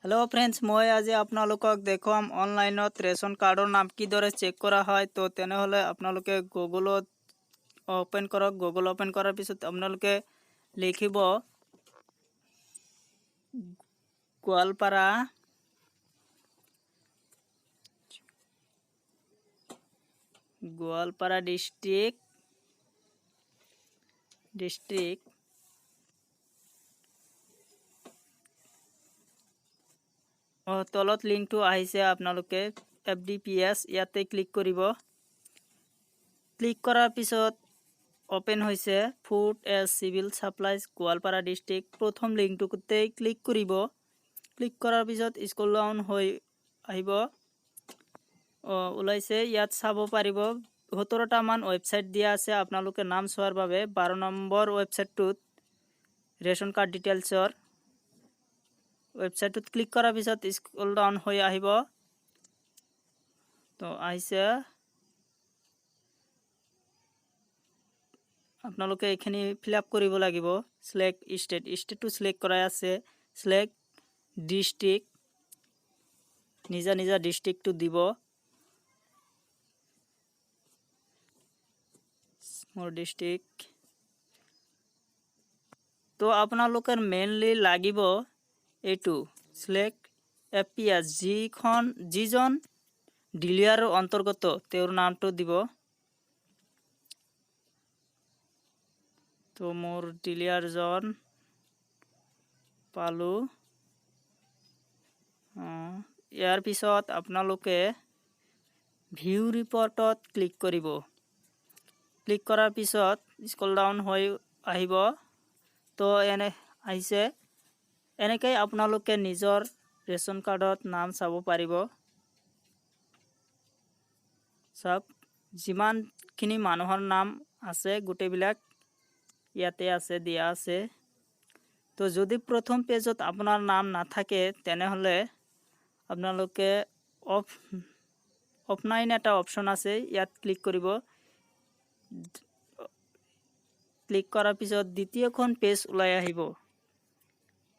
Hello friends, मैं आज आपनालोকক देखाम ऑनलाइनत ration कार्डर नाम किदरे चेक करा है। तो तेनेहले आपनालोके गुगलत ओपन करक। गुगल ओपन करार पिছত आपनालोके लिखिब गोवालपारा डिस्ट्रिक्ट तलत लिंकटो आहिसे आपनालोके FDPS याते क्लिक करिब। क्लिक करार पिছত ओपन होइसे फूड एज सिविल साप्लाइज गोवालपारा डिस्ट्रिक्ट। प्रथम लिंकटोते क्लिक करिब। क्लिक करार पिছত स्क्रल डाउन होय आहिब ओलाइसे यात चाब पारिब 17टा मान वेबसाइट दिया आछे। आपनालोके नाम चोৱাৰ বাবে 12 নম্বৰ वेबसाइटटुत रेशन कार्ड डिटेल्सर वेबसाइटत क्लिक करार पिছত स्क्रल डाउन होय आहिब। तो आइसे आपनालोके एखिनि फिलआप करिब লাগিব। सिलेक्ट स्टेट टू सिलेक्ट कराय আছে। सिलेक्ट डिस्ट्रिक्ट निजा निजा डिस्ट्रिक्ट टू দিব। मोर डिस्ट्रिक्ट तो आपनालोकर मेनलि লাগিব एटू सिलेक्ट FPS जिजन डिलियार अंतर्गत तेर नामटो দিব। तो मोर डिलियार जन पालू यार पिছত आपनालोके ভিউ रिपोर्टत क्लिक करिब। क्लिक करार पिছত स्क्रल डाउन होय आहिब। तो एने आइसे एनेकै आपनालोके निजर रेशन कार्डत नाम चाब पारिब। सब जिमानखिनि मानुहर नाम आछे गोटेइबिलाक याते आछे दिया आछे। तो जदि प्रथम पेजत आपनार नाम नाथाके तेनेहले आपनालोके ऑफलाइन एटा ऑप्शन आछे यात क्लिक करिब। क्लिक करार पिছত द्वितीयখন पेज उলাই आहिब।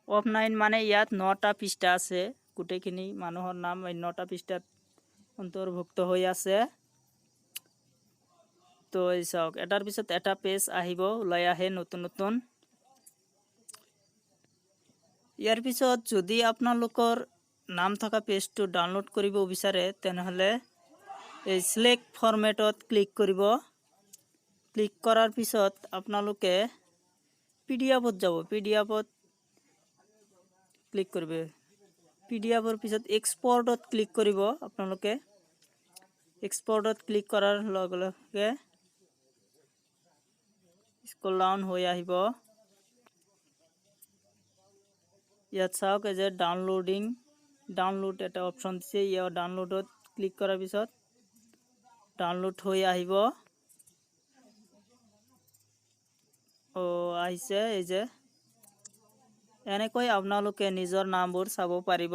ऑफलाइन माने यात 9टा पृष्ठा आछे। गोटेइखिनि मानुहर नाम 9टा पृष्ठात अंतर्भुक्त होय आछे। तो এই চাওক এটাৰ পিছত এটা পেজ আহিব ওলাই আহে নতুন নতুন। ইয়াৰ পিছত যদি আপোনালোকৰ নাম থকা পেজটো ডাউনলোড কৰিব বিচাৰে তেনেহলে এই সিলেক্ট ফৰমেটত ক্লিক কৰিব। ক্লিক কৰাৰ পিছত আপোনালোকে পিডিএফত যাব। পিডিএফত ক্লিক কৰিব। পিডিএফৰ পিছত এক্সপোৰ্টত ক্লিক কৰিব। আপোনালোকে এক্সপোৰ্টত ক্লিক কৰাৰ লগে লগে स्क्रल डाउन होय आहिब। यात चाওক जे डाउनलोड एटा ऑप्शन दिसे। या डाउनलोडत क्लिक करार पिছত डाउनलोड होय आहिब। आइसे এই যে এনেকৈ আপোনালোকে নিজৰ নামবোৰ চাব পাৰিব।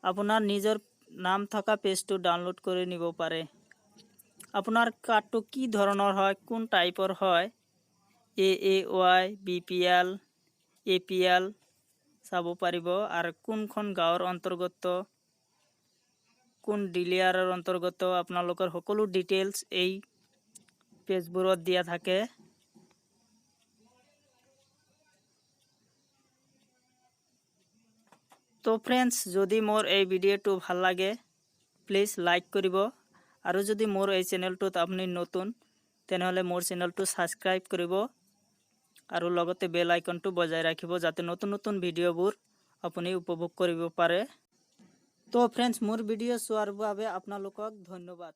আপোনাৰ নিজৰ নাম থকা পেজটো ডাউনলোড কৰি নিব পাৰে। আপনাৰ কাৰ্ডটো কি ধৰনেৰ হয়, কোন টাইপৰ হয়, AAY BPL APL চাব পাৰিব। আৰ কোনখন গাঁৱৰ অন্তৰ্গত কোন ডিলিয়াৰৰ অন্তৰ্গত আপোনালোকৰ সকলো ডিটেইলছ এই পেজবোৰত দিয়া থাকে। তো ফ্ৰেন্ডস, যদি মোৰ এই ভিডিওটো ভাল লাগে প্লিজ লাইক কৰিব। আৰু যদি মোৰ এই চেনেলটোত আপুনি নতুন তেনেহলে মোৰ চেনেলটো সাবস্ক্ৰাইব কৰিব আৰু লগতে বেল আইকনটো বজাই ৰাখিব যাতে নতুন নতুন ভিডিঅ'বোৰ আপুনি উপভোগ কৰিব পাৰে। তো ফ্ৰেন্ডস, মোৰ ভিডিঅ' চোৱাৰ বাবে আপোনালোকক ধন্যবাদ।